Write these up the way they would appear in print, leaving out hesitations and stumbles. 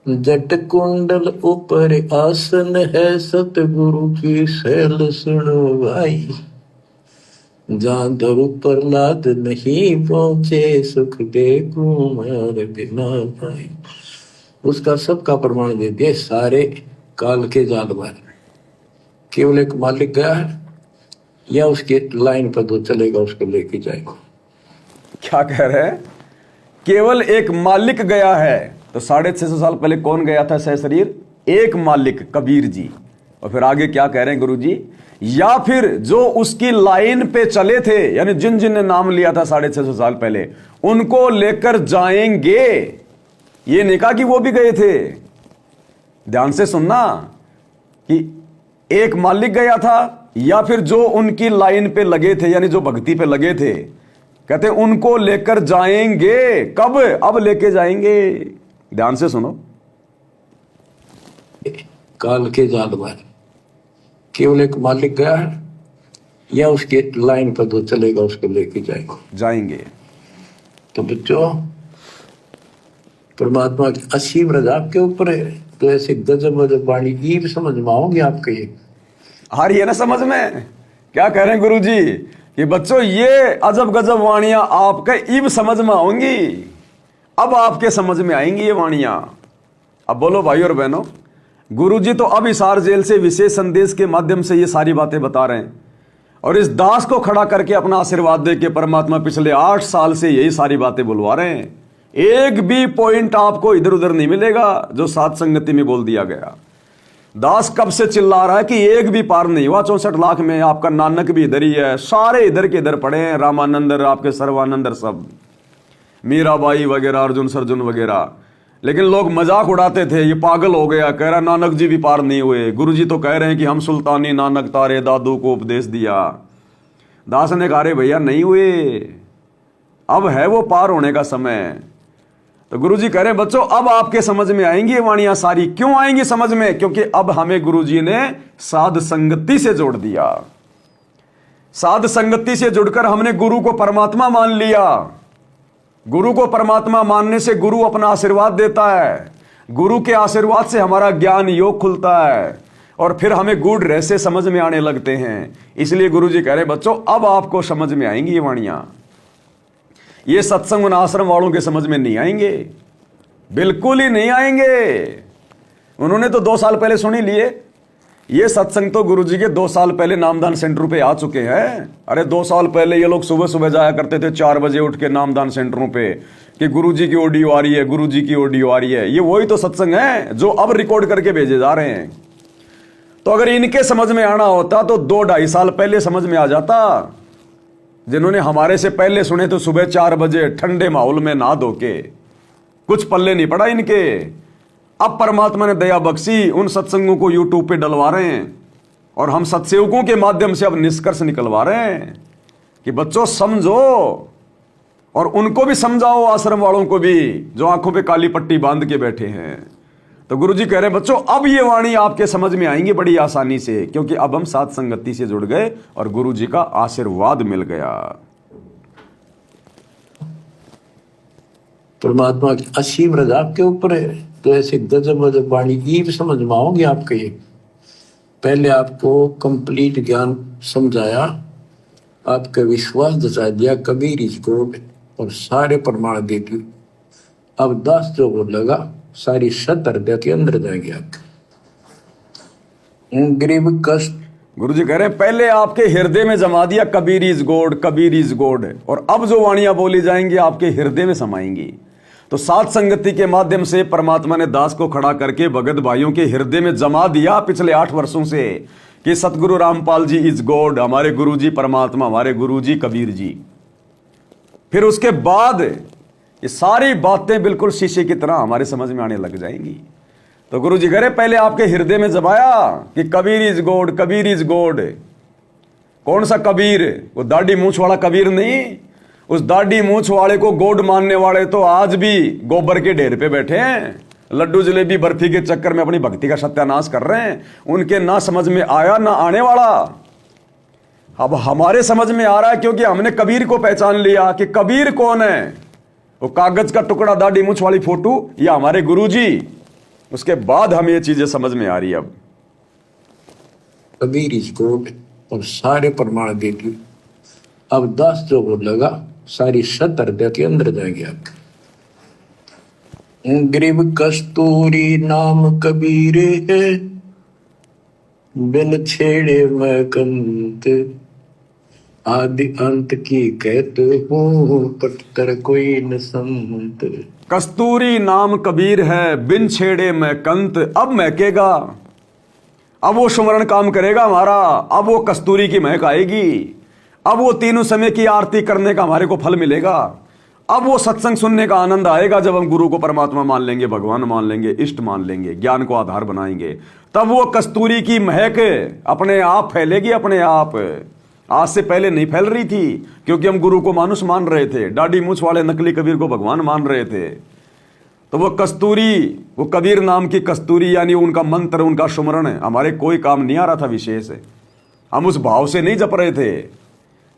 जट कुंडल ऊपर आसन है, सतगुरु की सैल सुनो भाई। जहाँ ध्रुव प्रहलाद नहीं पहुंचे, सुख दे कुमार बिना भाई। उसका सबका प्रमाण दे दिया सारे काल के जाल में। केवल एक मालिक गया है या उसके लाइन पर जो चलेगा उसको लेके जाएगा। क्या कह रहे हैं? केवल एक मालिक गया है। तो 650 साल पहले कौन गया था सह शरीर? एक मालिक, कबीर जी। और फिर आगे क्या कह रहे हैं गुरु जी? या फिर जो उसकी लाइन पे चले थे, यानी जिन जिन ने नाम लिया था 650 साल पहले, उनको लेकर जाएंगे। ये नहीं कहा कि वो भी गए थे। ध्यान से सुनना कि एक मालिक गया था या फिर जो उनकी लाइन पे लगे थे, यानी जो भक्ति पे लगे थे, कहते उनको लेकर जाएंगे। कब? अब लेके जाएंगे। ध्यान से सुनो। काल के जाल में केवल एक मालिक गया है या उसके लाइन पर जो चलेगा उसको लेके जाएंगे। तो बच्चों, परमात्मा की असीम रजा आपके ऊपर है। तो ऐसे गजब गजब वाणी ईब समझ में आओगे आपके। ये आ रही है ना समझ में? क्या कह रहे हैं गुरु जी कि बच्चों ये अजब गजब वाणियां आपके ईब समझ में आएंगी। अब आपके समझ में आएंगी ये वाणियां। अब बोलो भाई और बहनों, गुरु जी तो अब हिसार जेल से विशेष संदेश के माध्यम से ये सारी बातें बता रहे हैं और इस दास को खड़ा करके अपना आशीर्वाद दे के परमात्मा पिछले 8 साल से यही सारी बातें बुलवा रहे हैं। एक भी पॉइंट आपको इधर उधर नहीं मिलेगा जो सात संगति में बोल दिया गया। दास कब से चिल्ला रहा है कि एक भी पार नहीं हुआ 64 लाख में। आपका नानक भी इधर ही है, सारे इधर के इधर पड़े हैं, रामानंदर, आपके सर्वानंदर, सब मीराबाई वगैरह, अर्जुन सर्जुन वगैरह। लेकिन लोग मजाक उड़ाते थे, ये पागल हो गया, कह रहा नानक जी भी पार नहीं हुए। गुरु जी तो कह रहे हैं कि हम सुल्तानी नानक तारे दादू को उपदेश दिया। दास ने कहा रे भैया नहीं हुए, अब है वो पार होने का समय। तो गुरु जी कह रहे हैं बच्चों अब आपके समझ में आएंगी ये वाणियां सारी। क्यों आएंगी समझ में? क्योंकि अब हमें गुरु जी ने साध संगति से जोड़ दिया। साध संगति से जुड़कर हमने गुरु को परमात्मा मान लिया। गुरु को परमात्मा मानने से गुरु अपना आशीर्वाद देता है। गुरु के आशीर्वाद से हमारा ज्ञान योग खुलता है और फिर हमें गूढ़ रहस्य समझ में आने लगते हैं। इसलिए गुरु जी कह रहे बच्चों अब आपको समझ में आएंगी ये वाणियां। ये सत्संग उन आश्रम वालों के समझ में नहीं आएंगे, बिल्कुल ही नहीं आएंगे। उन्होंने तो 2 साल पहले सुन ही लिए। ये सत्संग तो गुरुजी के 2 साल पहले नामदान सेंटरों पे आ चुके हैं। अरे 2 साल पहले ये लोग सुबह सुबह जाया करते थे 4 बजे उठ के नामदान सेंटरों पे कि गुरुजी की ऑडियो आ रही है, गुरुजी की ऑडियो आ रही है। ये वही तो सत्संग है जो अब रिकॉर्ड करके भेजे जा रहे हैं। तो अगर इनके समझ में आना होता तो 2-2.5 साल पहले समझ में आ जाता। जिन्होंने हमारे से पहले सुने तो सुबह 4 बजे ठंडे माहौल में नहा धो के, कुछ पल्ले नहीं पड़ा इनके। अब परमात्मा ने दया बख्शी, उन सत्संगों को यूट्यूब पे डलवा रहे हैं और हम सत्सेवकों के माध्यम से अब निष्कर्ष निकलवा रहे हैं कि बच्चों समझो और उनको भी समझाओ, आश्रम वालों को भी जो आंखों पे काली पट्टी बांध के बैठे हैं। तो गुरुजी कह रहे हैं बच्चों अब ये वाणी आपके समझ में आएंगी बड़ी आसानी से, क्योंकि अब हम साथ संगति से जुड़ गए और गुरुजी का आशीर्वाद मिल गया। परमात्मा की असीम रजा आपके ऊपर है। तो ऐसे गजब गजब वाणी ईब समझ में आओगे आपके। ये पहले आपको कंप्लीट ज्ञान समझाया, आपका विश्वास दसा दिया, कबीर इसको और सारे प्रमाण दे दिए। अब 10 जो बोलेगा सारी 7 हृदय के अंदर जाएंगे आपके। गरीब कष्ट गुरु जी कह रहे हैं पहले आपके हृदय में जमा दिया Kabir is God, Kabir is God, और अब जो वाणियां बोली जाएंगी आपके हृदय में समाएंगी। तो सात संगति के माध्यम से परमात्मा ने दास को खड़ा करके भगत भाइयों के हृदय में जमा दिया पिछले 8 वर्षों से कि सतगुरु रामपाल जी इज गॉड, हमारे गुरु जी परमात्मा, हमारे गुरु जी कबीर जी। फिर उसके बाद ये सारी बातें बिल्कुल शीशे की तरह हमारे समझ में आने लग जाएंगी। तो गुरु जी कह रहे पहले आपके हृदय में जमाया कि Kabir is God, Kabir is God. कौन सा कबीर? वो दाढ़ी मूंछ वाला कबीर नहीं। उस दाढ़ी मूंछ वाले को गॉड मानने वाले तो आज भी गोबर के ढेर पे बैठे हैं, लड्डू जलेबी बर्फी के चक्कर में अपनी भक्ति का सत्यानाश कर रहे हैं। उनके ना समझ में आया ना आने वाला। अब हमारे समझ में आ रहा है क्योंकि हमने कबीर को पहचान लिया कि कबीर कौन है। वो कागज का टुकड़ा, दाढ़ी मूंछ वाली फोटो, या हमारे गुरुजी उसके बाद हमें ये चीजें समझ में आ रही है। अब कबीर इसको और सारे प्रमाण दे दिए। अब 10 जो बोलेगा सारी 7 हृदय के अंदर जाएगी आपके। ग्रीव कस्तूरी नाम कबीर है, बिन छेड़े मैं कंत, आदि अंत की कहते हूँ, पटतर कोई न संत। कस्तूरी नाम कबीर है, बिन छेड़े मैं कंत, अब महकेगा, अब वो सुमरण काम करेगा हमारा, अब वो कस्तूरी की महक आएगी, अब वो तीनों समय की आरती करने का हमारे को फल मिलेगा, अब वो सत्संग सुनने का आनंद आएगा जब हम गुरु को परमात्मा मान लेंगे, भगवान मान लेंगे, इष्ट मान लेंगे, ज्ञान को आधार बनाएंगे, तब वो कस्तूरी की महक अपने आप फैलेगी। अपने आप आज से पहले नहीं फैल रही थी, क्योंकि हम गुरु को मानुष मान रहे थे, दाढ़ी मूछ वाले नकली कबीर को भगवान मान रहे थे। तो वो कस्तूरी, वो कबीर नाम की कस्तूरी यानी उनका मंत्र, उनका सुमरण हमारे कोई काम नहीं आ रहा था विशेष, हम उस भाव से नहीं जप रहे थे।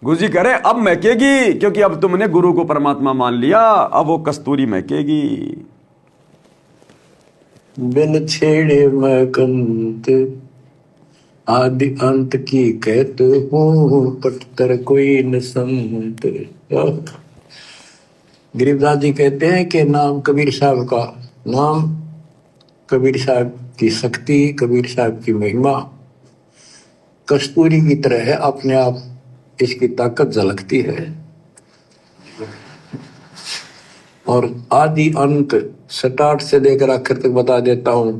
गुरु जी कह रहे अब महकेगी, क्योंकि अब तुमने गुरु को परमात्मा मान लिया, अब वो कस्तूरी महकेगी। बिन छेड़े मैं कंत, आदि अंत की कहते हूँ, पटतर कोई न संत। गरीबदास जी कहते हैं कि नाम कबीर साहब का नाम, कबीर साहब की शक्ति, कबीर साहब की महिमा कस्तूरी की तरह है, अपने आप इसकी ताकत झलकती है। और आदि अंत स्टार्ट से लेकर आखिर तक बता देता हूं।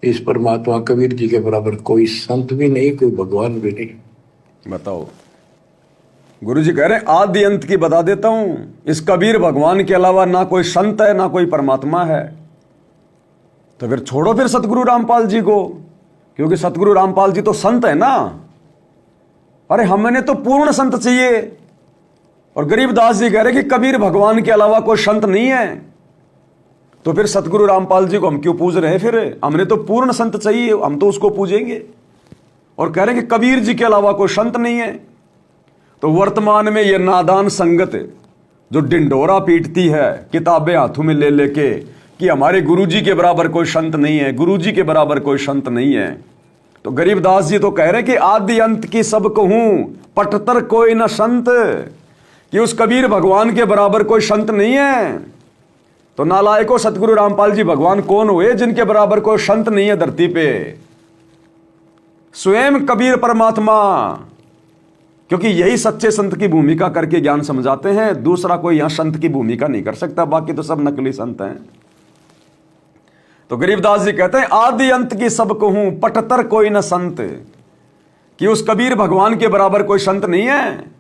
इस परमात्मा कबीर जी के बराबर कोई संत भी नहीं, कोई भगवान भी नहीं। बताओ, गुरु जी कह रहे आदि अंत की बता देता हूं। इस कबीर भगवान के अलावा ना कोई संत है, ना कोई परमात्मा है। तो फिर छोड़ो फिर सतगुरु रामपाल जी को, क्योंकि सतगुरु रामपाल जी तो संत है ना। अरे हमने तो पूर्ण संत चाहिए, और गरीबदास जी कह रहे कि कबीर भगवान के अलावा कोई संत नहीं है। तो फिर सतगुरु रामपाल जी को हम क्यों पूज रहे हैं? फिर हमने तो पूर्ण संत चाहिए, हम तो उसको पूजेंगे। और कह रहे हैं कि कबीर जी के अलावा कोई संत नहीं है। तो वर्तमान में ये नादान संगत जो डिंडोरा पीटती है किताबें हाथों में ले लेके कि हमारे गुरुजी के बराबर कोई संत नहीं है, गुरुजी के बराबर कोई संत नहीं है, तो गरीबदास जी तो कह रहे कि आदि अंत की सब कहूं, पटतर कोई न संत, कि उस कबीर भगवान के बराबर कोई संत नहीं है। तो नालायको सतगुरु रामपाल जी भगवान कौन हुए जिनके बराबर कोई संत नहीं है धरती पे? स्वयं कबीर परमात्मा, क्योंकि यही सच्चे संत की भूमिका करके ज्ञान समझाते हैं। दूसरा कोई यहां संत की भूमिका नहीं कर सकता, बाकी तो सब नकली संत हैं। तो गरीबदास जी कहते हैं आदि अंत की सब कहूं, पटतर कोई न संत, कि उस कबीर भगवान के बराबर कोई संत नहीं है।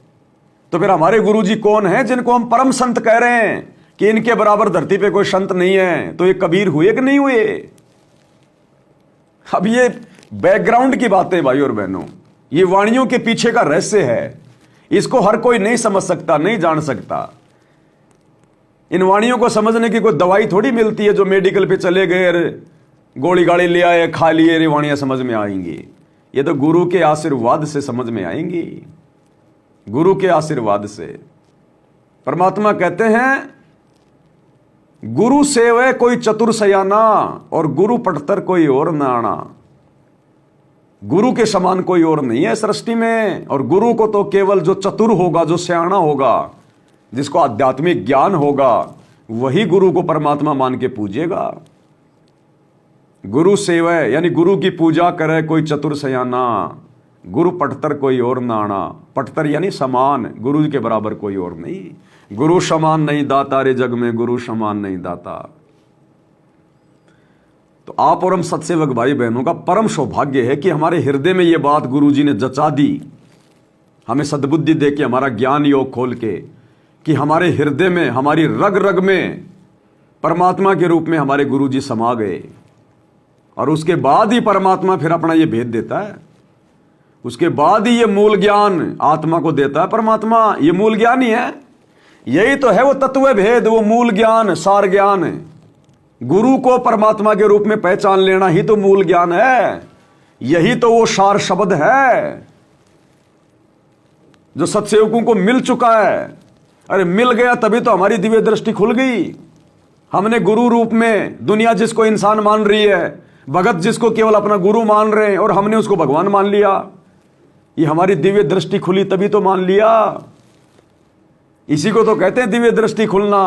तो फिर हमारे गुरुजी कौन है जिनको हम परम संत कह रहे हैं कि इनके बराबर धरती पे कोई संत नहीं है? तो ये कबीर हुए कि नहीं हुए? अब ये बैकग्राउंड की बातें भाई और बहनों, ये वाणियों के पीछे का रहस्य है। इसको हर कोई नहीं समझ सकता, नहीं जान सकता। इन वाणियों को समझने की कोई दवाई थोड़ी मिलती है जो मेडिकल पे चले गए, अरे गोली गाड़ी ले आए, खा लिए, रे वाणियां समझ में आएंगी। ये तो गुरु के आशीर्वाद से समझ में आएंगी, गुरु के आशीर्वाद से। परमात्मा कहते हैं गुरु सेवे कोई चतुर सयाना, और गुरु पटतर कोई और न आना। गुरु के समान कोई और नहीं है सृष्टि में। और गुरु को तो केवल जो चतुर होगा, जो सयाना होगा, जिसको आध्यात्मिक ज्ञान होगा, वही गुरु को परमात्मा मान के पूजेगा। गुरु सेवय यानी गुरु की पूजा करे कोई चतुर सयाना, गुरु पटतर कोई और न आना। पटतर यानी समान, गुरु के बराबर कोई और नहीं। गुरु समान नहीं दाता रे जग में, गुरु समान नहीं दाता। तो आप और हम सत्सेवक भाई बहनों का परम सौभाग्य है कि हमारे हृदय में ये बात गुरु जी ने जचा दी, हमें सद्बुद्धि दे के, हमारा ज्ञान योग खोल के, कि हमारे हृदय में, हमारी रग रग में परमात्मा के रूप में हमारे गुरु जी समा गए। और उसके बाद ही परमात्मा फिर अपना ये भेद देता है, उसके बाद ही ये मूल ज्ञान आत्मा को देता है परमात्मा। ये मूल ज्ञान ही है, यही तो है वो तत्व भेद, वो मूल ज्ञान, सार ज्ञान। गुरु को परमात्मा के रूप में पहचान लेना ही तो मूल ज्ञान है, यही तो वो सार शब्द है जो सत्सेवकों को मिल चुका है। अरे मिल गया तभी तो हमारी दिव्य दृष्टि खुल गई, हमने गुरु रूप में दुनिया जिसको इंसान मान रही है, भगत जिसको केवल अपना गुरु मान रहे हैं, और हमने उसको भगवान मान लिया। ये हमारी दिव्य दृष्टि खुली तभी तो मान लिया। इसी को तो कहते हैं दिव्य दृष्टि खुलना।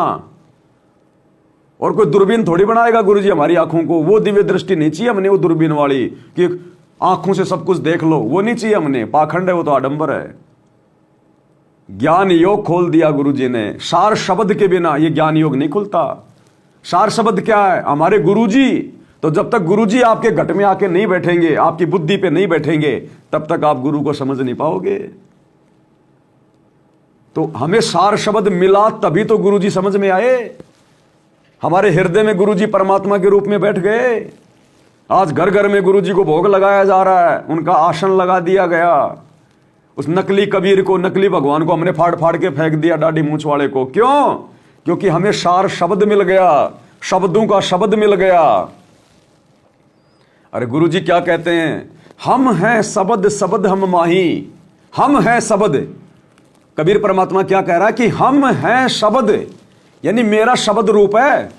और कोई दूरबीन थोड़ी बनाएगा गुरुजी हमारी आंखों को, वो दिव्य दृष्टि नहीं चाहिए हमने, वो दूरबीन वाली कि आंखों से सब कुछ देख लो, वो नहीं चाहिए हमने। पाखंड है वो, तो आडंबर है। ज्ञान योग खोल दिया गुरुजी ने। सार शब्द के बिना ये ज्ञान योग नहीं खुलता। सार शब्द क्या है? हमारे गुरुजी। तो जब तक गुरुजी आपके घट में आके नहीं बैठेंगे, आपकी बुद्धि पे नहीं बैठेंगे, तब तक आप गुरु को समझ नहीं पाओगे। तो हमें सार शब्द मिला तभी तो गुरुजी समझ में आए। हमारे हृदय में गुरुजी परमात्मा के रूप में बैठ गए। आज घर घर में गुरुजी को भोग लगाया जा रहा है, उनका आसन लगा दिया गया। उस नकली कबीर को, नकली भगवान को हमने फाड़ फाड़ के फेंक दिया दाढ़ी मूंछ वाले को। क्यों? क्योंकि हमें सार शब्द मिल गया, शब्दों का शब्द मिल गया। अरे गुरुजी क्या कहते हैं? हम हैं शब्द, शब्द हम माही। हम हैं शब्द। कबीर परमात्मा क्या कह रहा है कि हम हैं शब्द, यानी मेरा शब्द रूप है।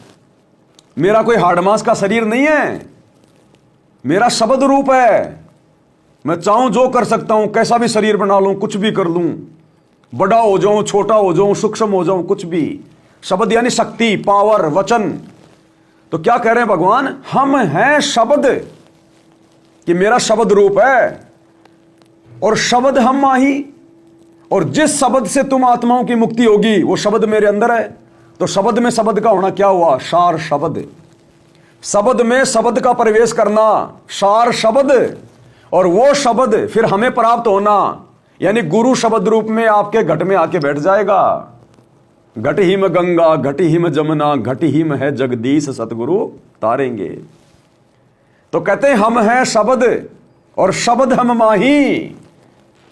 मेरा कोई हाड़मास का शरीर नहीं है, मेरा शब्द रूप है। मैं चाहूं जो कर सकता हूं, कैसा भी शरीर बना लूं, कुछ भी कर लूं, बड़ा हो जाऊं, छोटा हो जाऊं, सूक्ष्म हो जाऊं, कुछ भी। शब्द यानी शक्ति, पावर, वचन। तो क्या कह रहे हैं भगवान? हम हैं शब्द, कि मेरा शब्द रूप है और शब्द हम माही। और जिस शब्द से तुम आत्माओं की मुक्ति होगी वो शब्द मेरे अंदर है। तो शब्द में शब्द का होना क्या हुआ? सार शब्द। शब्द में शब्द का प्रवेश करना, सार शब्द। और वो शब्द फिर हमें प्राप्त होना, यानी गुरु शब्द रूप में आपके घट में आके बैठ जाएगा। घट ही में गंगा, घट ही में जमुना, घट ही में है जगदीश सतगुरु तारेंगे। तो कहते हैं हम हैं शब्द और शब्द हम माही।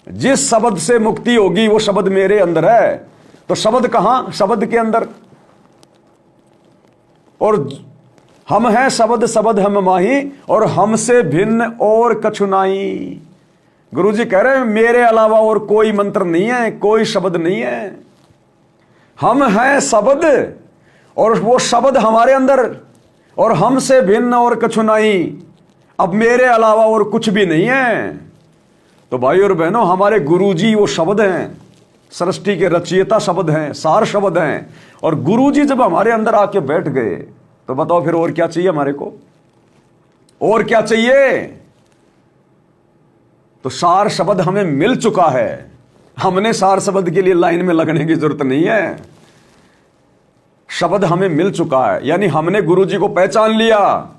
जिस शब्द से मुक्ति होगी वो शब्द मेरे अंदर है। तो शब्द कहां? शब्द के अंदर। और हम हैं शब्द, शब्द हम माही, और हमसे भिन्न और कछु नाई। गुरुजी कह रहे हैं मेरे अलावा और कोई मंत्र नहीं है, कोई शब्द नहीं है। हम हैं शब्द और वो शब्द हमारे अंदर, और हमसे भिन्न और कछु नाई। अब मेरे अलावा और कुछ भी नहीं है। तो भाई और बहनों, हमारे गुरुजी वो शब्द हैं, सृष्टि के रचयिता शब्द हैं, सार शब्द हैं। और गुरुजी जब हमारे अंदर आके बैठ गए तो बताओ फिर और क्या चाहिए हमारे को? और क्या चाहिए? तो सार शब्द हमें मिल चुका है। हमने सार शब्द के लिए लाइन में लगने की जरूरत नहीं है। शब्द हमें मिल चुका है, यानी हमने गुरुजी को पहचान लिया।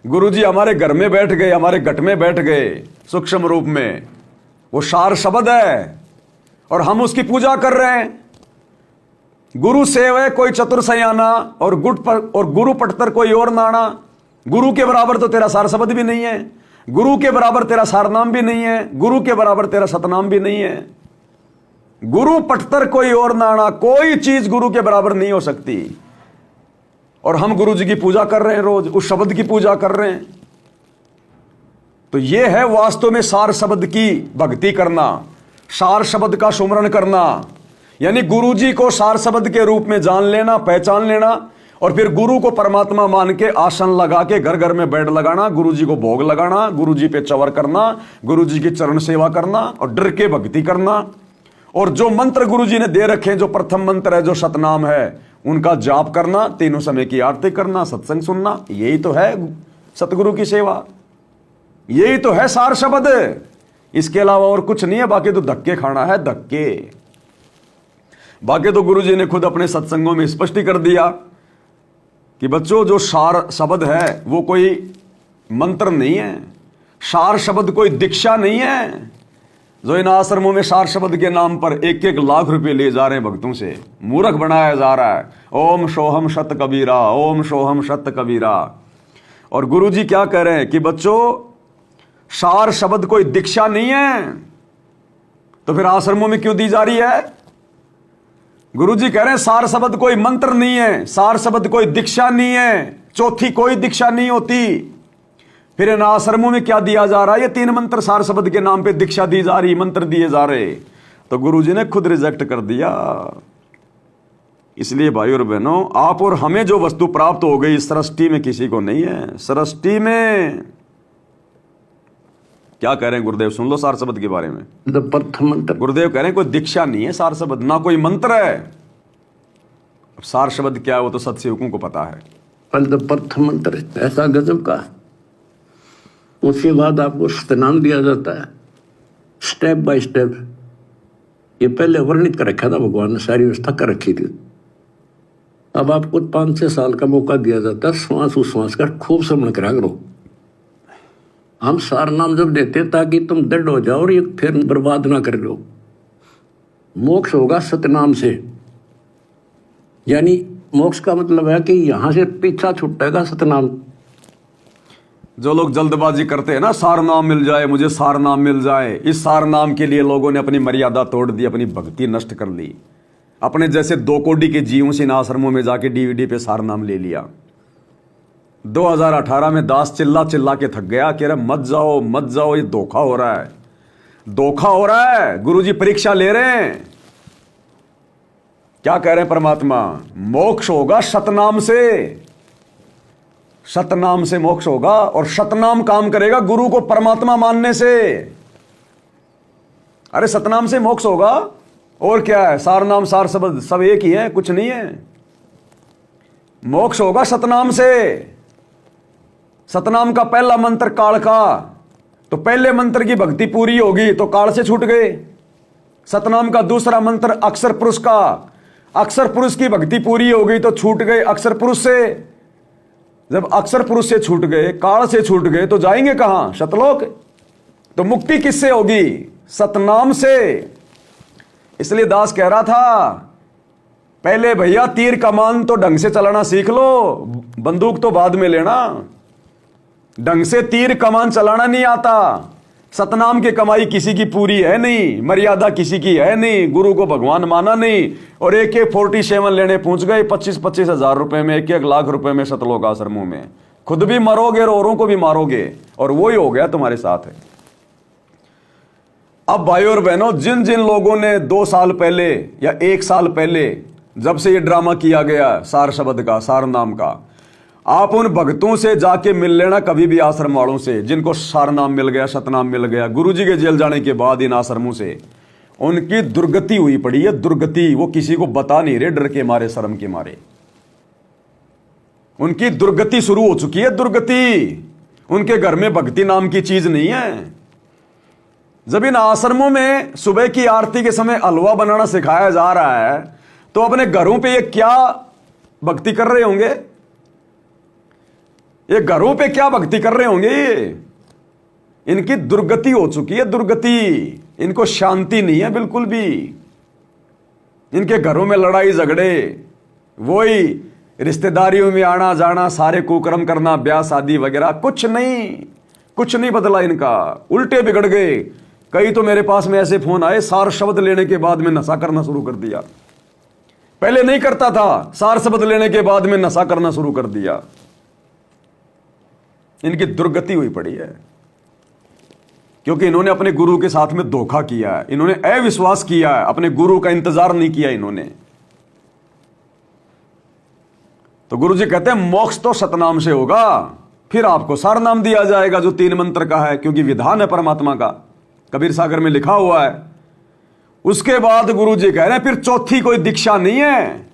गुरुजी हमारे घर में बैठ गए, हमारे घट में बैठ गए सूक्ष्म रूप में। वो सार शब्द है और हम उसकी पूजा कर रहे हैं। गुरु सेवय कोई चतुर सयाना, और गुरु पटतर कोई और नाना। गुरु के बराबर तो तेरा सार शब्द भी नहीं है, गुरु के बराबर तेरा सार नाम भी नहीं है, गुरु के बराबर तेरा सतनाम भी नहीं है। गुरु पटतर कोई और नाना, कोई चीज गुरु के बराबर नहीं हो सकती। और हम गुरु जी की पूजा कर रहे हैं, रोज उस शब्द की पूजा कर रहे हैं। तो यह है वास्तव में सार शब्द की भक्ति करना, सार शब्द का सुमरण करना, यानी गुरु जी को सार शब्द के रूप में जान लेना, पहचान लेना, और फिर गुरु को परमात्मा मान के आसन लगा के घर घर में बेड लगाना, गुरु जी को भोग लगाना, गुरु जी पे चवर करना, गुरु जी की चरण सेवा करना और डर के भक्ति करना। और जो मंत्र गुरु जी ने दे रखे हैं, जो प्रथम मंत्र है, जो सतनाम है, उनका जाप करना, तीनों समय की आरती करना, सत्संग सुनना, यही तो है सतगुरु की सेवा, यही तो है सार शब्द। इसके अलावा और कुछ नहीं है। बाकी तो धक्के खाना है, धक्के। बाकी तो गुरु जी ने खुद अपने सत्संगों में स्पष्ट कर दिया कि बच्चों, जो सार शब्द है वो कोई मंत्र नहीं है, सार शब्द कोई दीक्षा नहीं है। जो इन आश्रमों में सार शब्द के नाम पर 1-1 लाख रुपए ले जा रहे हैं भक्तों से, मूर्ख बनाया जा रहा है। ओम सोहम सत कबीरा, ओम सोहम सत कबीरा। और गुरु जी क्या कह रहे हैं कि बच्चों, सार शब्द कोई दीक्षा नहीं है, तो फिर आश्रमों में क्यों दी जा रही है? गुरु जी कह रहे हैं सार शब्द कोई मंत्र नहीं है, सार शब्द कोई दीक्षा नहीं है, चौथी कोई दीक्षा नहीं होती। फिर इन आश्रमों में क्या दिया जा रहा है? ये 3 मंत्र सार शब्द के नाम पे दीक्षा दी जा रही, मंत्र दिए जा रहे। तो गुरु जी ने खुद रिजेक्ट कर दिया। इसलिए भाई और बहनों, आप और हमें जो वस्तु प्राप्त हो गई सृष्टि में किसी को नहीं है। सृष्टि में क्या कह रहे हैं गुरुदेव, सुन लो सार शब्द के बारे में। प्रथम मंत्र गुरुदेव कह रहे हैं कोई दीक्षा नहीं है सार शब्द, ना कोई मंत्र है। अब सार शब्द क्या है वो तो सत्सेवकों को पता है। प्रथम मंत्र ऐसा गजब का, उसके बाद आपको सतनाम दिया जाता है स्टेप बाय स्टेप। ये पहले वर्णित कर रखा था भगवान ने, सारी व्यवस्था कर रखी थी। अब आपको 5-6 साल का मौका दिया जाता है, श्वास उश्वास का खूब श्रवण करा करो। हम सार नाम जब देते हैं ताकि तुम दृढ़ हो जाओ और ये फिर बर्बाद ना कर लो। मोक्ष होगा सतनाम से, यानी मोक्ष का मतलब है कि यहां से पीछा छूटेगा सतनाम। जो लोग जल्दबाजी करते हैं ना, सार नाम मिल जाए मुझे, सार नाम मिल जाए, इस सार नाम के लिए लोगों ने अपनी मर्यादा तोड़ दी, अपनी भक्ति नष्ट कर ली। अपने जैसे 2 कोड़ी के जीवों से इन आश्रमों में जाके डीवीडी पे सार नाम ले लिया। 2018 में दास चिल्ला चिल्ला के थक गया, कह रहा मत जाओ मत जाओ, ये धोखा हो रहा है, धोखा हो रहा है। गुरुजी परीक्षा ले रहे हैं। क्या कह रहे हैं परमात्मा? मोक्ष होगा सतनाम से, सतनाम से मोक्ष होगा। और सतनाम काम करेगा गुरु को परमात्मा मानने से। अरे सतनाम से मोक्ष होगा, और क्या है? सार नाम सार शब्द सब एक ही है, कुछ नहीं है। मोक्ष होगा सतनाम से। सतनाम का पहला मंत्र काल का, तो पहले मंत्र की भक्ति पूरी होगी तो काल से छूट गए। सतनाम का दूसरा मंत्र अक्षर पुरुष का, अक्षर पुरुष की भक्ति पूरी हो गई तो छूट गए अक्षर पुरुष से। जब अक्षर पुरुष से छूट गए, काल से छूट गए, तो जाएंगे कहां? सतलोक। तो मुक्ति किससे होगी? सतनाम से। इसलिए दास कह रहा था, पहले भैया तीर कमान तो ढंग से चलाना सीख लो, बंदूक तो बाद में लेना। ढंग से तीर कमान चलाना नहीं आता। सतनाम की कमाई किसी की पूरी है नहीं, मर्यादा किसी की है नहीं, गुरु को भगवान माना नहीं, और एक 47 लेने पहुंच गए 25-25 हजार रुपए में, 1-1 लाख रुपए में सतलोक आश्रमों में। खुद भी मरोगे और औरों को भी मारोगे, और वो ही हो गया तुम्हारे साथ है। अब भाइयों और बहनों, जिन जिन लोगों ने 2 साल पहले या 1 साल पहले, जब से ये ड्रामा किया गया सार शब्द का, सार नाम का, आप उन भक्तों से जाके मिल लेना कभी भी, आश्रम वालों से जिनको सार नाम मिल गया, सतनाम मिल गया। गुरुजी के जेल जाने के बाद इन आश्रमों से उनकी दुर्गति हुई पड़ी है, दुर्गति। वो किसी को बता नहीं रहे, डर के मारे, शर्म के मारे। उनकी दुर्गति शुरू हो चुकी है, दुर्गति। उनके घर में भक्ति नाम की चीज नहीं है। जब इन आश्रमों में सुबह की आरती के समय हलवा बनाना सिखाया जा रहा है, तो अपने घरों पे ये क्या भक्ति कर रहे होंगे? ये घरों पे क्या भक्ति कर रहे होंगे? ये इनकी दुर्गति हो चुकी है, दुर्गति। इनको शांति नहीं है बिल्कुल भी। इनके घरों में लड़ाई झगड़े, वही रिश्तेदारियों में आना जाना, सारे कुकर्म करना, ब्याह शादी वगैरह, कुछ नहीं बदला इनका। उल्टे बिगड़ गए। कई तो मेरे पास में ऐसे फोन आए, सार शब्द लेने के बाद में नशा करना शुरू कर दिया। पहले नहीं करता था, सार शब्द लेने के बाद में नशा करना शुरू कर दिया। इनकी दुर्गति हुई पड़ी है, क्योंकि इन्होंने अपने गुरु के साथ में धोखा किया है। इन्होंने अविश्वास किया है, अपने गुरु का इंतजार नहीं किया इन्होंने। तो गुरु जी कहते हैं मोक्ष तो सतनाम से होगा, फिर आपको सार नाम दिया जाएगा जो 3 मंत्र का है, क्योंकि विधान है परमात्मा का, कबीर सागर में लिखा हुआ है। उसके बाद गुरु जी कह रहे हैं फिर चौथी कोई दीक्षा नहीं है,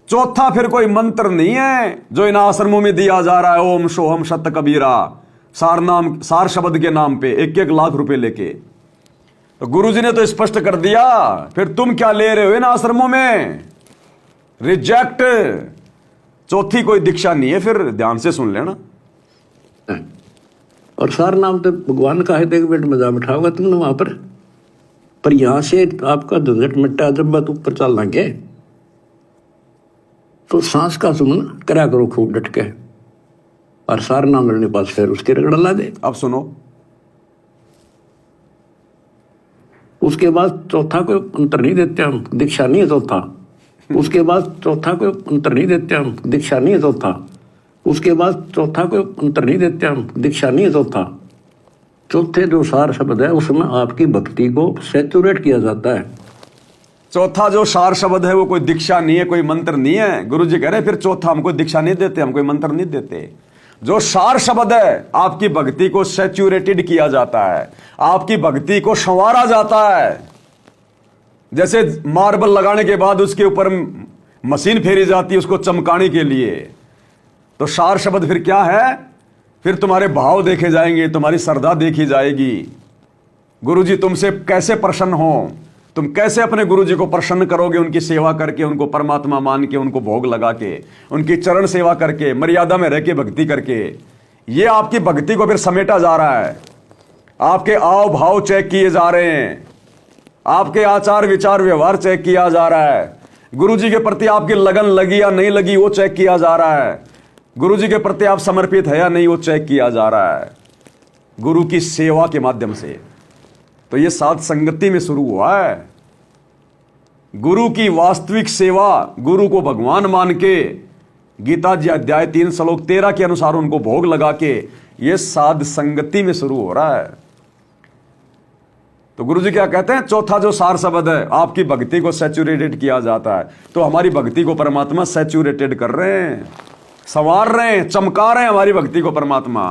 चौथा फिर कोई मंत्र नहीं है जो इन आश्रमों में दिया जा रहा है। ओम सोहम सत कबीरा, सार शब्द के नाम पे 1-1 लाख रुपए लेके। तो गुरुजी ने तो स्पष्ट कर दिया, फिर तुम क्या ले रहे हो इन आश्रमों में? रिजेक्ट। चौथी कोई दीक्षा नहीं है, फिर ध्यान से सुन लेना। और सार नाम तो भगवान का है, तो 1 मिनट मजा बिठाओगा तुमने वहां पर यहां से आपका झंझट मिट्टा। जब बात ऊपर चल लगे तो सांस का सुमन करा करो खूब डट के, और सार नाम मिलने पास फिर उसके रगड़ ला दे। अब सुनो, उसके बाद चौथा कोई मंत्र नहीं देते हम, दीक्षा नहीं है चौथा। उसके बाद चौथा कोई मंत्र नहीं देते हम, दीक्षा नहीं है चौथा। उसके बाद चौथा कोई मंत्र नहीं देते हम, दीक्षा नहीं है चौथा। चौथे जो सार शब्द है उसमें आपकी भक्ति को सैचुरेट किया जाता है। चौथा जो सार शब्द है वो कोई दीक्षा नहीं है, कोई मंत्र नहीं है। गुरु जी कह रहे फिर चौथा हम कोई दीक्षा नहीं देते, हम कोई मंत्र नहीं देते। जो सार शब्द है, आपकी भक्ति को सैचुरेटेड किया जाता है, आपकी भक्ति को संवारा जाता है। जैसे मार्बल लगाने के बाद उसके ऊपर मशीन फेरी जाती है उसको चमकाने के लिए, तो सार शब्द फिर क्या है? फिर तुम्हारे भाव देखे जाएंगे, तुम्हारी श्रद्धा देखी जाएगी। गुरु जी तुमसे कैसे प्रसन्न हो, तुम कैसे अपने गुरु जी को प्रसन्न करोगे, उनकी सेवा करके, उनको परमात्मा मान के, उनको भोग लगा के, उनकी चरण सेवा करके, मर्यादा में रह के भक्ति करके। ये आपकी भक्ति को फिर समेटा जा रहा है। आपके आव भाव चेक किए जा रहे हैं, आपके आचार विचार व्यवहार चेक किया जा रहा है, गुरु जी के प्रति आपकी लगन लगी या नहीं लगी वो चेक किया जा रहा है, गुरु जी के प्रति आप समर्पित है या नहीं वो चेक किया जा रहा है, गुरु की सेवा के माध्यम से। तो ये साध संगति में शुरू हुआ है। गुरु की वास्तविक सेवा, गुरु को भगवान मान के, गीता जी अध्याय 3 श्लोक 13 के अनुसार उनको भोग लगा के, ये साध संगति में शुरू हो रहा है। तो गुरु जी क्या कहते हैं? चौथा जो सार शब्द है, आपकी भक्ति को सैचुरेटेड किया जाता है। तो हमारी भक्ति को परमात्मा सैचुरेटेड कर रहे हैं, संवार रहे हैं, चमका रहे हैं हमारी भक्ति को परमात्मा।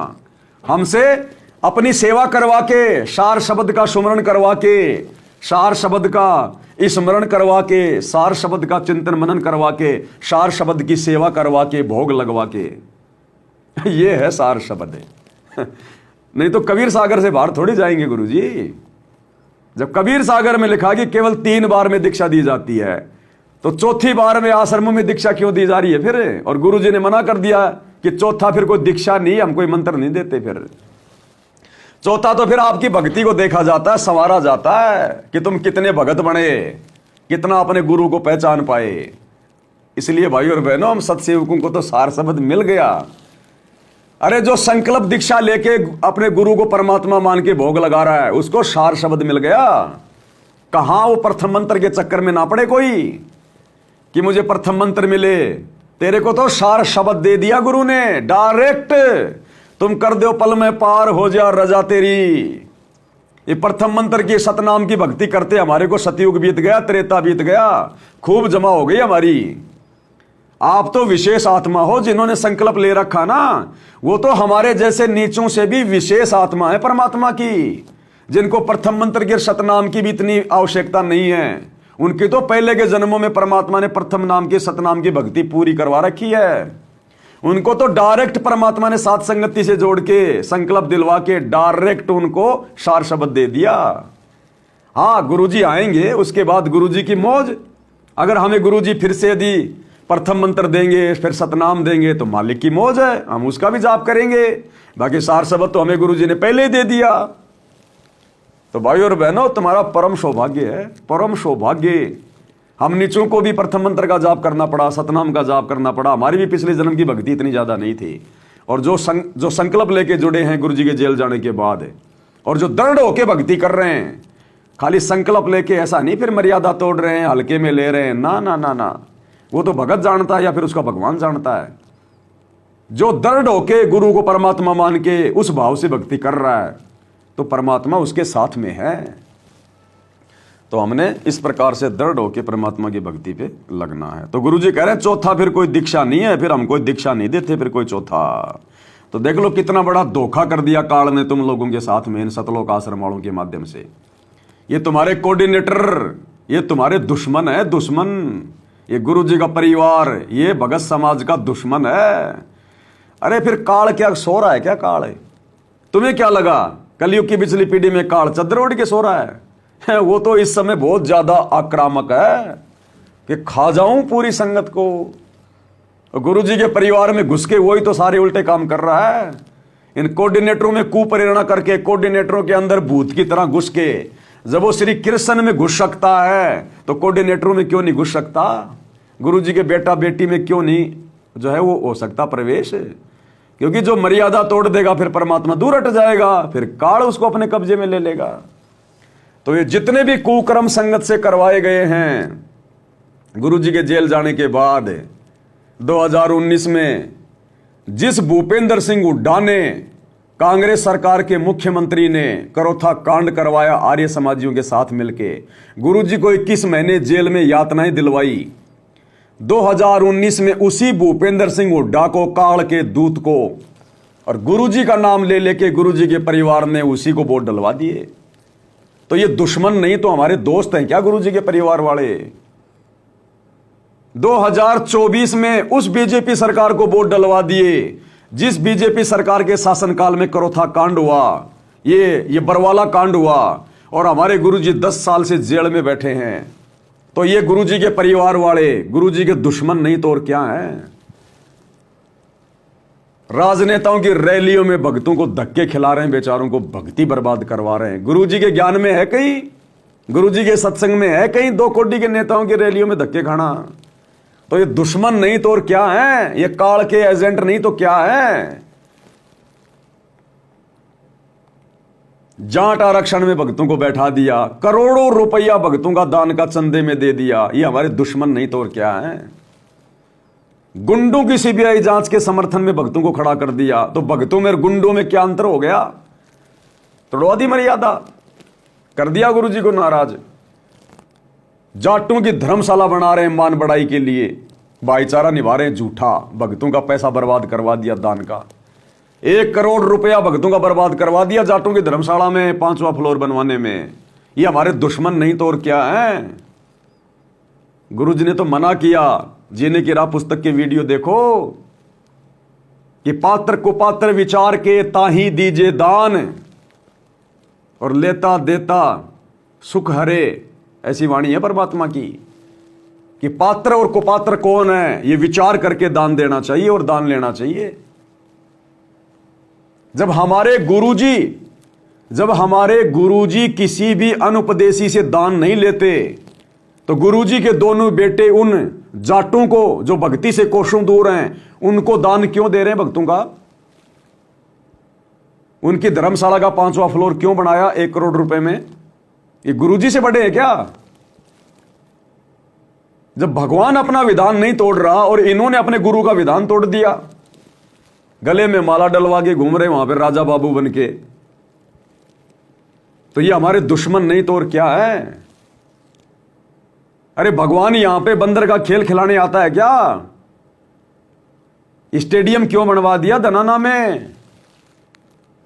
हमसे अपनी सेवा करवा के, सार शब्द का सुमरण करवा के, सार शब्द का स्मरण करवा के, सार शब्द का चिंतन मनन करवा के, सार शब्द की सेवा करवा के, भोग लगवा के, ये है सार शब्द। नहीं तो कबीर सागर से बाहर थोड़ी जाएंगे गुरु जी। जब कबीर सागर में लिखा कि केवल 3 बार में दीक्षा दी जाती है, तो चौथी बार में आश्रमों में दीक्षा क्यों दी जा रही है फिर? और गुरु जी ने मना कर दिया कि चौथा फिर कोई दीक्षा नहीं, हम कोई मंत्र नहीं देते। फिर चौथा तो फिर आपकी भक्ति को देखा जाता है, संवारा जाता है कि तुम कितने भगत बने, कितना अपने गुरु को पहचान पाए। इसलिए भाई और बहनों, हम सत्सेवकों को तो सार शब्द मिल गया। अरे जो संकल्प दीक्षा लेके अपने गुरु को परमात्मा मान के भोग लगा रहा है, उसको सार शब्द मिल गया। कहां वो प्रथम मंत्र के चक्कर में ना पड़े कोई कि मुझे प्रथम मंत्र मिले। तेरे को तो सार शब्द दे दिया गुरु ने डायरेक्ट, तुम कर दो पल में पार हो जा रजा तेरी। ये प्रथम मंत्र की सतनाम की भक्ति करते हमारे को सतयुग बीत गया, त्रेता बीत गया, खूब जमा हो गई हमारी। आप तो विशेष आत्मा हो, जिन्होंने संकल्प ले रखा ना, वो तो हमारे जैसे नीचों से भी विशेष आत्मा है परमात्मा की, जिनको प्रथम मंत्र के सतनाम की भी इतनी आवश्यकता नहीं है। उनकी तो पहले के जन्मों में परमात्मा ने प्रथम नाम के सतनाम की भक्ति पूरी करवा रखी है। उनको तो डायरेक्ट परमात्मा ने साथ संगति से जोड़ के, संकल्प दिलवा के डायरेक्ट उनको सार शब्द दे दिया। हाँ, गुरुजी आएंगे, उसके बाद गुरुजी की मौज। अगर हमें गुरुजी फिर से यदि प्रथम मंत्र देंगे, फिर सतनाम देंगे, तो मालिक की मौज है, हम उसका भी जाप करेंगे। बाकी सार शब्द तो हमें गुरुजी ने पहले ही दे दिया। तो भाई और बहनों, तुम्हारा परम सौभाग्य है, परम सौभाग्य। हम नीचों को भी प्रथम मंत्र का जाप करना पड़ा, सतनाम का जाप करना पड़ा। हमारी भी पिछले जन्म की भक्ति इतनी ज्यादा नहीं थी। और जो संकल्प लेके जुड़े हैं गुरुजी के जेल जाने के बाद, और जो दृढ़ होके भक्ति कर रहे हैं, खाली संकल्प लेके ऐसा नहीं फिर मर्यादा तोड़ रहे हैं, हल्के में ले रहे हैं, ना ना ना ना, वो तो भगत जानता है या फिर उसका भगवान जानता है। जो दृढ़ होके गुरु को परमात्मा मान के उस भाव से भक्ति कर रहा है, तो परमात्मा उसके साथ में है। तो हमने इस प्रकार से दृढ़ होकर परमात्मा की भक्ति पे लगना है। तो गुरुजी कह रहे हैं चौथा फिर कोई दीक्षा नहीं है, फिर हम कोई दीक्षा नहीं देते फिर कोई चौथा। तो देख लो कितना बड़ा धोखा कर दिया काल ने तुम लोगों के साथ में, इन सतलोक आश्रम वालों के माध्यम से। ये तुम्हारे कोऑर्डिनेटर, ये तुम्हारे दुश्मन है, दुश्मन। ये गुरुजी का परिवार, ये भगत समाज का दुश्मन है। अरे फिर काल क्या सो रहा है क्या? काल है, तुम्हें क्या लगा कलयुग की पिछली पीढ़ी में काल चद्दर ओढ़ के सो रहा है? वो तो इस समय बहुत ज्यादा आक्रामक है कि खा जाऊं पूरी संगत को। गुरुजी के परिवार में घुस के वही तो सारे उल्टे काम कर रहा है। इन कोऑर्डिनेटरों में कुप्रेरणा करके, कोऑर्डिनेटरों के अंदर भूत की तरह घुस के, जब वो श्री कृष्ण में घुस सकता है तो कोऑर्डिनेटरों में क्यों नहीं घुस सकता? गुरुजी के बेटा बेटी में क्यों नहीं जो है वो हो सकता प्रवेश? क्योंकि जो मर्यादा तोड़ देगा फिर परमात्मा दूर हट जाएगा, फिर काल उसको अपने कब्जे में ले लेगा। तो ये जितने भी कुकर्म संगत से करवाए गए हैं गुरुजी के जेल जाने के बाद 2019 में, जिस भूपेंद्र सिंह हुड्डा ने कांग्रेस सरकार के मुख्यमंत्री ने करोथा कांड करवाया आर्य समाजियों के साथ मिलके। गुरुजी को 21 महीने जेल में यातनाएं दिलवाई। 2019 में उसी भूपेंद्र सिंह हुड्डा को, काल के दूत को, और गुरुजी का नाम ले लेके गुरुजी के परिवार ने उसी को वोट डलवा दिए। तो ये दुश्मन नहीं तो हमारे दोस्त हैं क्या गुरुजी के परिवार वाले? 2024 में उस बीजेपी सरकार को वोट डलवा दिए जिस बीजेपी सरकार के शासनकाल में करोथा कांड हुआ, ये बरवाला कांड हुआ, और हमारे गुरुजी 10 साल से जेल में बैठे हैं। तो ये गुरुजी के परिवार वाले गुरुजी के दुश्मन नहीं तो और क्या हैं? राजनेताओं की रैलियों में भक्तों को धक्के खिला रहे हैं, बेचारों को भक्ति बर्बाद करवा रहे हैं। गुरुजी के ज्ञान में है कहीं, गुरुजी के सत्संग में है कहीं 2 कोटि के नेताओं की रैलियों में धक्के खाना? तो ये दुश्मन नहीं तो और क्या है? ये काल के एजेंट नहीं तो क्या है? जाट आरक्षण में भक्तों को बैठा दिया, करोड़ों रुपया भक्तों का दान का चंदे में दे दिया। ये हमारे दुश्मन नहीं तो और क्या है? गुंडों की सीबीआई जांच के समर्थन में भक्तों को खड़ा कर दिया। तो भक्तों में और गुंडों में क्या अंतर हो गया? तोड़वा दी मर्यादा, कर दिया गुरुजी को नाराज। जाटों की धर्मशाला बना रहे हैं मान बढ़ाई के लिए, भाईचारा निभा रहे हैं झूठा, भक्तों का पैसा बर्बाद करवा दिया दान का। 1 करोड़ रुपया भक्तों का बर्बाद करवा दिया जाटों की धर्मशाला में 5वां फ्लोर बनवाने में। ये हमारे दुश्मन नहीं तो और क्या है? गुरुजी ने तो मना किया। जीने की राह पुस्तक के वीडियो देखो कि पात्र को पात्र विचार के ताही दीजे दान, और लेता देता सुख हरे। ऐसी वाणी है परमात्मा की कि पात्र और कुपात्र कौन है ये विचार करके दान देना चाहिए और दान लेना चाहिए। जब हमारे गुरुजी किसी भी अनुपदेशी से दान नहीं लेते तो गुरुजी के दोनों बेटे उन जाटों को जो भक्ति से कोसों दूर हैं उनको दान क्यों दे रहे हैं भक्तों का? उनकी धर्मशाला का 5वां फ्लोर क्यों बनाया 1 करोड़ रुपए में? ये गुरुजी से बड़े हैं क्या? जब भगवान अपना विधान नहीं तोड़ रहा और इन्होंने अपने गुरु का विधान तोड़ दिया, गले में माला डलवा के घूम रहे वहां पर राजा बाबू बन के, तो ये हमारे दुश्मन नहीं तो और क्या है? अरे भगवान यहां पे बंदर का खेल खिलाने आता है क्या? स्टेडियम क्यों बनवा दिया धनाना में?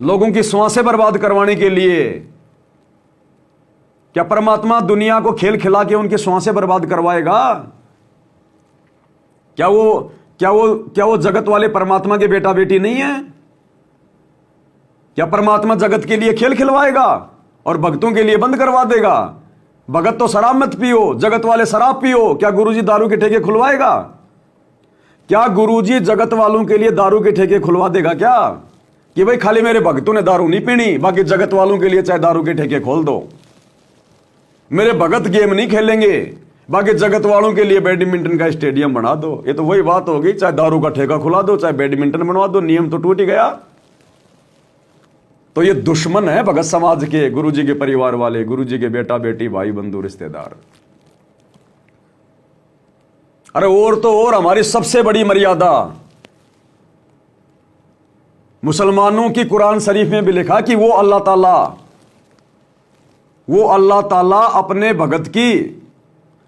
लोगों की सांसें बर्बाद करवाने के लिए। क्या परमात्मा दुनिया को खेल खिला के उनकी सांसें बर्बाद करवाएगा? क्या वो जगत वाले परमात्मा के बेटा बेटी नहीं है? क्या परमात्मा जगत के लिए खेल खिलवाएगा और भक्तों के लिए बंद करवा देगा? भगत तो शराब मत पियो, जगत वाले शराब पियो। क्या गुरुजी दारू के ठेके खुलवाएगा? क्या गुरुजी जगत वालों के लिए दारू के ठेके खुलवा देगा क्या? कि भाई खाली मेरे भक्तों ने दारू नहीं पीनी, बाकी जगत वालों के लिए चाहे दारू के ठेके खोल दो। मेरे भगत गेम नहीं खेलेंगे, बाकी जगत वालों के लिए बैडमिंटन का स्टेडियम बना दो। ये तो वही बात होगी, चाहे दारू का ठेका खुला दो, चाहे बैडमिंटन बनवा दो, नियम तो टूट ही गया। तो ये दुश्मन है भगत समाज के, गुरुजी के परिवार वाले, गुरुजी के बेटा बेटी, भाई बंधु रिश्तेदार। अरे और तो और हमारी सबसे बड़ी मर्यादा, मुसलमानों की कुरान शरीफ में भी लिखा कि वो अल्लाह ताला अपने भगत की,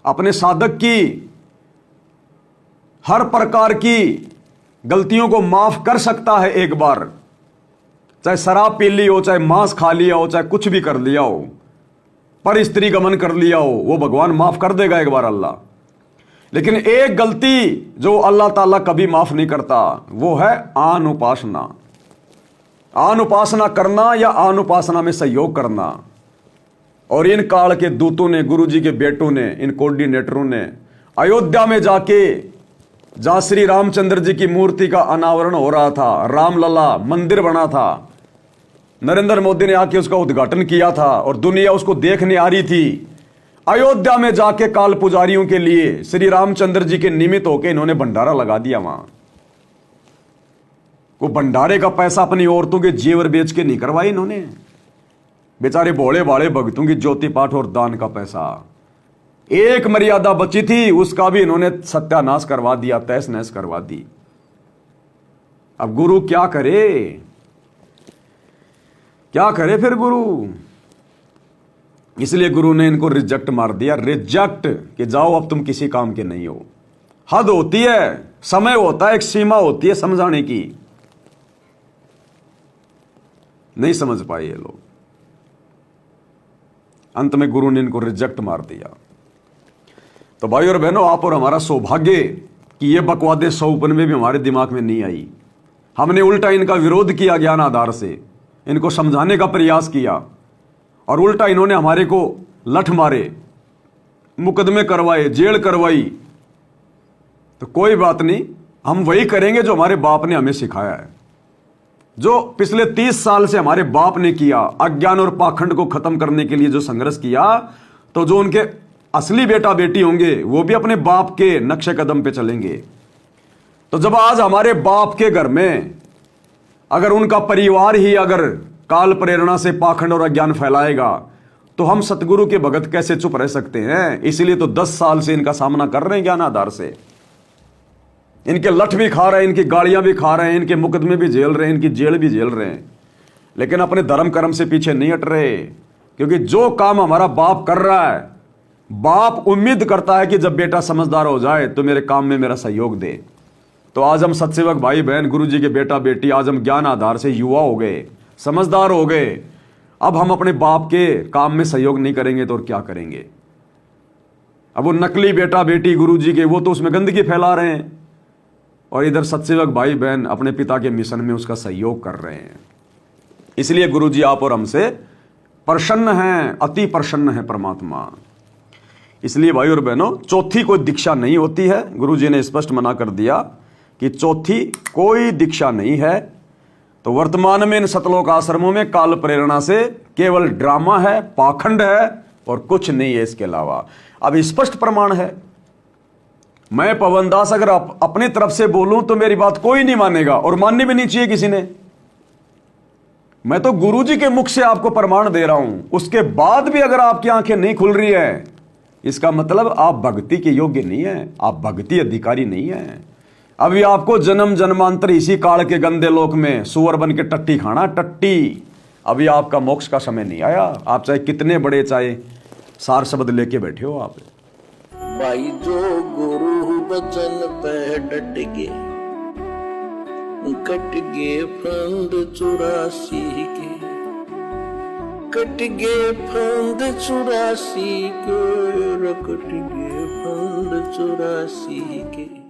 अपने साधक की हर प्रकार की गलतियों को माफ कर सकता है एक बार। चाहे शराब पी ली हो, चाहे मांस खा लिया हो, चाहे कुछ भी कर लिया हो, पर स्त्री गमन कर लिया हो, वो भगवान माफ कर देगा एक बार अल्लाह। लेकिन एक गलती जो अल्लाह ताला कभी माफ नहीं करता वो है अनुपासना। अनुपासना करना या अनुपासना में सहयोग करना। और इन काल के दूतों ने, गुरुजी के बेटों ने, इन कोऑर्डिनेटरों ने अयोध्या में जाके, जहां श्री रामचंद्र जी की मूर्ति का अनावरण हो रहा था, रामलला मंदिर बना था, नरेंद्र मोदी ने आके उसका उद्घाटन किया था और दुनिया उसको देखने आ रही थी। अयोध्या में जाके काल पुजारियों के लिए श्री रामचंद्र जी के निमित्त होकर इन्होंने भंडारा लगा दिया। वहां को भंडारे का पैसा अपनी औरतों के जेवर बेच के नहीं करवाए इन्होंने। बेचारे भोले भाले भक्तों की ज्योति पाठ और दान का पैसा, एक मर्यादा बची थी उसका भी इन्होंने सत्यानाश करवा दिया, तहस नहस करवा दी। अब गुरु क्या करे? क्या करे फिर गुरु? इसलिए गुरु ने इनको रिजेक्ट मार दिया, रिजेक्ट, कि जाओ अब तुम किसी काम के नहीं हो। हद होती है, समय होता है, एक सीमा होती है समझाने की। नहीं समझ पाए ये लोग। अंत में गुरु ने इनको रिजेक्ट मार दिया। तो भाई और बहनों, आप और हमारा सौभाग्य कि ये बकवादे 100 में भी हमारे दिमाग में नहीं आई। हमने उल्टा इनका विरोध किया ज्ञान आधार से, इनको समझाने का प्रयास किया, और उल्टा इन्होंने हमारे को लठ मारे, मुकदमे करवाए, जेल करवाई। तो कोई बात नहीं, हम वही करेंगे जो हमारे बाप ने हमें सिखाया है, जो पिछले 30 साल से हमारे बाप ने किया, अज्ञान और पाखंड को खत्म करने के लिए जो संघर्ष किया। तो जो उनके असली बेटा बेटी होंगे वो भी अपने बाप के नक्शे कदम पे चलेंगे। तो जब आज हमारे बाप के घर में अगर उनका परिवार ही अगर काल प्रेरणा से पाखंड और अज्ञान फैलाएगा, तो हम सतगुरु के भगत कैसे चुप रह सकते हैं? इसलिए तो 10 साल से इनका सामना कर रहे हैं ज्ञान आधार से। इनके लठ भी खा रहे हैं, इनकी गालियां भी खा रहे हैं, इनके मुकदमे भी झेल रहे हैं, इनकी जेल भी झेल रहे हैं, लेकिन अपने धर्म कर्म से पीछे नहीं हट रहे। क्योंकि जो काम हमारा बाप कर रहा है, बाप उम्मीद करता है कि जब बेटा समझदार हो जाए तो मेरे काम में मेरा सहयोग दे। तो आज हम सत्सेवक भाई बहन, गुरु जी के बेटा बेटी, आज हम ज्ञान आधार से युवा हो गए, समझदार हो गए। अब हम अपने बाप के काम में सहयोग नहीं करेंगे तो और क्या करेंगे? अब वो नकली बेटा बेटी गुरु जी के, वो तो उसमें गंदगी फैला रहे हैं, और इधर सत्सेवक भाई बहन अपने पिता के मिशन में उसका सहयोग कर रहे हैं। इसलिए गुरु जी आप और हमसे प्रसन्न हैं, अति प्रसन्न है परमात्मा। इसलिए भाई और बहनों, चौथी कोई दीक्षा नहीं होती है। गुरु जी ने स्पष्ट मना कर दिया कि चौथी कोई दीक्षा नहीं है। तो वर्तमान में इन सतलोक आश्रमों में काल प्रेरणा से केवल ड्रामा है, पाखंड है, और कुछ नहीं है इसके अलावा। अब स्पष्ट प्रमाण है। मैं पवन दास अगर अपनी तरफ से बोलूं तो मेरी बात कोई नहीं मानेगा, और माननी भी नहीं चाहिए किसी ने। मैं तो गुरु जी के मुख से आपको प्रमाण दे रहा हूं, उसके बाद भी अगर आपकी आंखें नहीं खुल रही है, इसका मतलब आप भक्ति के योग्य नहीं है, आप भक्ति अधिकारी नहीं है। अभी आपको जन्म जन्मांतर इसी काल के गंदे लोक में सुअर बन के टट्टी खाना, टट्टी। अभी आपका मोक्ष का समय नहीं आया। आप चाहे कितने बड़े, चाहे सार शब्द लेके बैठे हो आप। भाई जो गुरु बचन पे डट गए, कट गए फंद 84 के, कट गए फंद 84 के, कट गए फंद 84 के।